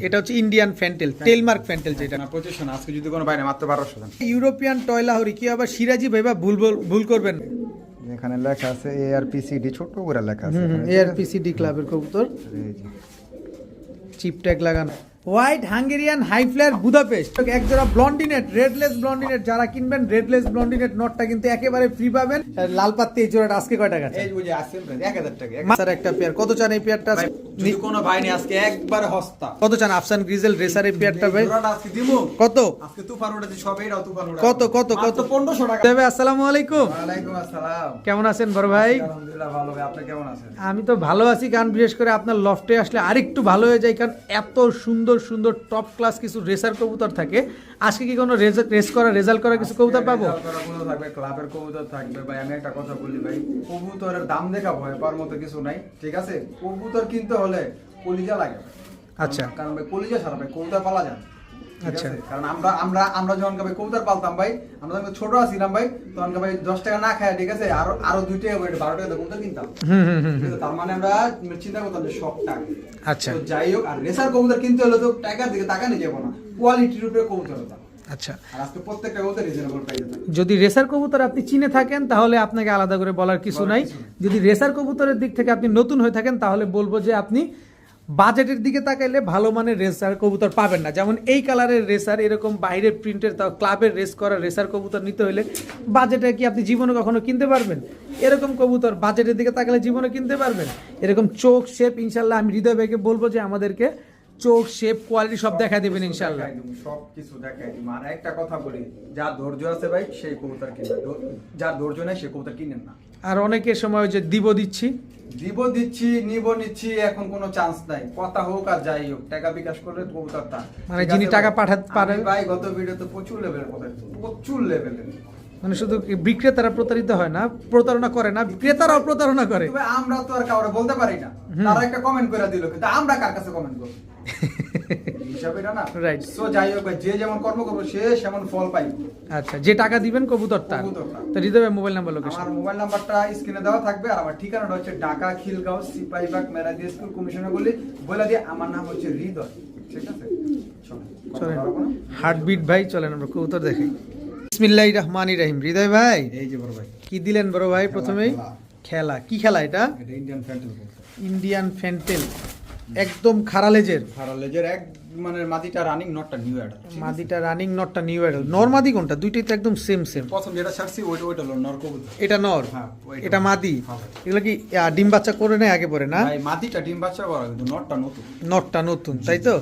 এটা হচ্ছে Indian fantail, টেলমার্ক fantail যেটা। না 2500 না, আজকে যদি কোনো বাইরে মাত্র 1200 দেন। ইউরোপিয়ান টয়লাহরি কি আবার সিরাজি ভাইবা ভুল করবেন। এখানে লেখা আছে ARPCD, ছোট করে লেখা আছে ARPCD ক্লাবের কবুতর, এই যে চিপ ট্যাগ লাগানো। White Hungarian high flyer Budapest, এক জোড়া ব্লন্ডিনেট, রেডলেস ব্লন্ডিনেট যারা কিনবেন, রেডলেস ব্লন্ডিনেট নটটা কিন্তু একেবারে ফ্রি পাবেন। লাল পাত্তি এই জোড়াটা আজকে কয় টাকা? এই যে আছে 1000 টাকা। স্যার একটা পেয়ার কত চান এই পেয়ারটা? যদি কোনো ভাই নেই আজকে একবার হস্তা। কত চান আফসান গ্রিজেল রেসার এই পেয়ারটা ভাই? জোড়াটা আজকে দিমু কত? আজকে তুফান উড়াতে সব এইটাও তুফান উড়াতে। কত কত কত? 1500 টাকা দেবে। আসসালামু আলাইকুম। ওয়ালাইকুম আসসালাম। কেমন আছেন বড় ভাই? আলহামদুলিল্লাহ ভালো ভাই, আপনি কেমন আছেন? আমি তো ভালো আছি, কারণ বিশেষ করে আপনার লফটে আসলে আরেকটু ভালো হয়ে যায়, কারণ এত সুন্দর সুন্দর টপ ক্লাস কিছু রেসার কবুতর থাকে। আজকে কি কোনো রেজাল্ট করা কিছু কবুতর পাবো? কবুতর থাকবে, ক্লাবের কবুতর থাকবে ভাই। আমি একটা কথা বলি ভাই, কবুতরের দাম দেখা ভয় পাওয়ার মতো কিছু নাই, ঠিক আছে? কবুতর কিনতে হলে কলিজা লাগে। আচ্ছা, কারণ ভাই কলিজা ছাড়া ভাই কবুতর পালা যায় না। আচ্ছা। কারণ আমরা যখন ভাই কবুতর পালতাম ভাই, আমরা যখন ছোট ছিলাম ভাই, তখন ভাই 10 টাকা না খায়, ঠিক আছে, আরো 2 টাকা করে 12 টাকা কবুতর কিনতাম। ঠিক আছে? তার মানে আমরা চিন্তা করতাম যে শখ টাকা। আচ্ছা, তো যাই হোক, আর রেসার কবুতর কিনতে হলে তো টাকার দিকে তাকানো যাবে না, কোয়ালিটির উপরে কবুতর হতাম। আচ্ছা। আর আজকে প্রত্যেকটা কবুতর রিজনেবল প্রাইসে থাকে। যদি রেসার কবুতর আপনি চিনে থাকেন তাহলে আপনাকে আলাদা করে বলার কিছু নাই। যদি রেসার কবুতরের দিক থেকে আপনি নতুন হয়ে থাকেন তাহলে বলবো যে আপনি বাজেটের দিকে তাকাইলে ভালো মানের রেসার কবুতর পাবেন না। যেমন এই কালারের রেসার, এরকম বাইরের প্রিন্টের, তাও ক্লাবের রেস করা রেসার কবুতর নিতে হলে বাজেটে কি আপনি জীবনে কখনো কিনতে পারবেন? এরকম কবুতর বাজেটের দিকে তাকালে জীবনে কিনতে পারবেন? এরকম চোখ শেপ ইনশাল্লাহ আমি হৃদয় ভাইকে বলবো যে আমাদেরকে চোখ শেপ কোয়ালিটি সব দেখা দেবেন ইনশাল্লাহ। সব কিছু দেখাই দিই। আর একটা কথা বলি, যার ধৈর্য আছে ভাই সেই কবুতর কিনবেন, যার ধৈর্য নেই সে কবুতর কিনেন না। আর অনেকের সময় যে দিচ্ছি নিচ্ছি, এখন কোনো চান্স নাই। কথা হোক আর যাই হোক, টাকা বিকাশ করলে কবুতর তার, মানে যিনি টাকা পাঠাতে পারেন ভাই। গত ভিডিওতে প্রচুর লেভেলের কথা, প্রচুর লেভেলের, মানে শুধু বিক্রেতারা প্রতারিত হয় না, প্রতারণা করে না, বিক্রেতারাও প্রতারণা করে। আমরা তো আর কাউরে বলতে পারি না, তারা একটা কমেন্ট করে দিল, কিন্তু আমরা কার কাছে কমেন্ট করব? হিসাব এটা না, রাইট? সো যাই হোক ভাই, যে যেমন কর্ম করবে সে সেমন ফল পাই। আচ্ছা, যে টাকা দিবেন কবুতর তার। তো হৃদয় মোবাইল নাম্বার, লোকেশন? আমার মোবাইল নাম্বারটা স্ক্রিনে দেওয়া থাকবে, আর আমার ঠিকানাটা হচ্ছে ঢাকা খিলগাঁও সিপাহীবাগ মেরাদি স্কুল কমিশনার গলি, বলে দিয়ে। আমার নাম হচ্ছে হৃদয়, ঠিক আছে? চলেন হার্টবিট ভাই, চলেন আমরা কবুতর দেখি। বিসমিল্লাহির রহমানির রহিম। হৃদয় ভাই, এই যে বড় ভাই, কি দিলেন বড় ভাই? প্রথমেই খেলা, কি খেলা এটা? এটা ইন্ডিয়ান ফ্যান্টেল। ইন্ডিয়ান ফ্যান্টেল, একদম খারালেজের। খারালেজের এক মানে মাদিটা রানিং, নটটা নিউ অ্যাডাল। মাদিটা রানিং, নটটা নিউ অ্যাডাল। নর মাদি কোনটা? দুইটাই তো একদম সেম। প্রথম যেটা ছাড়ছি ওইটা হলো নর কবুতর। এটা নর, হ্যাঁ, এটা মাদি। এগুলো কি ডিম বাচ্চা করে নেয় আগে পরে না? ভাই মাদিটা ডিম বাচ্চা করা, কিন্তু নটটা নতুন। নটটা নতুন, তাই তো?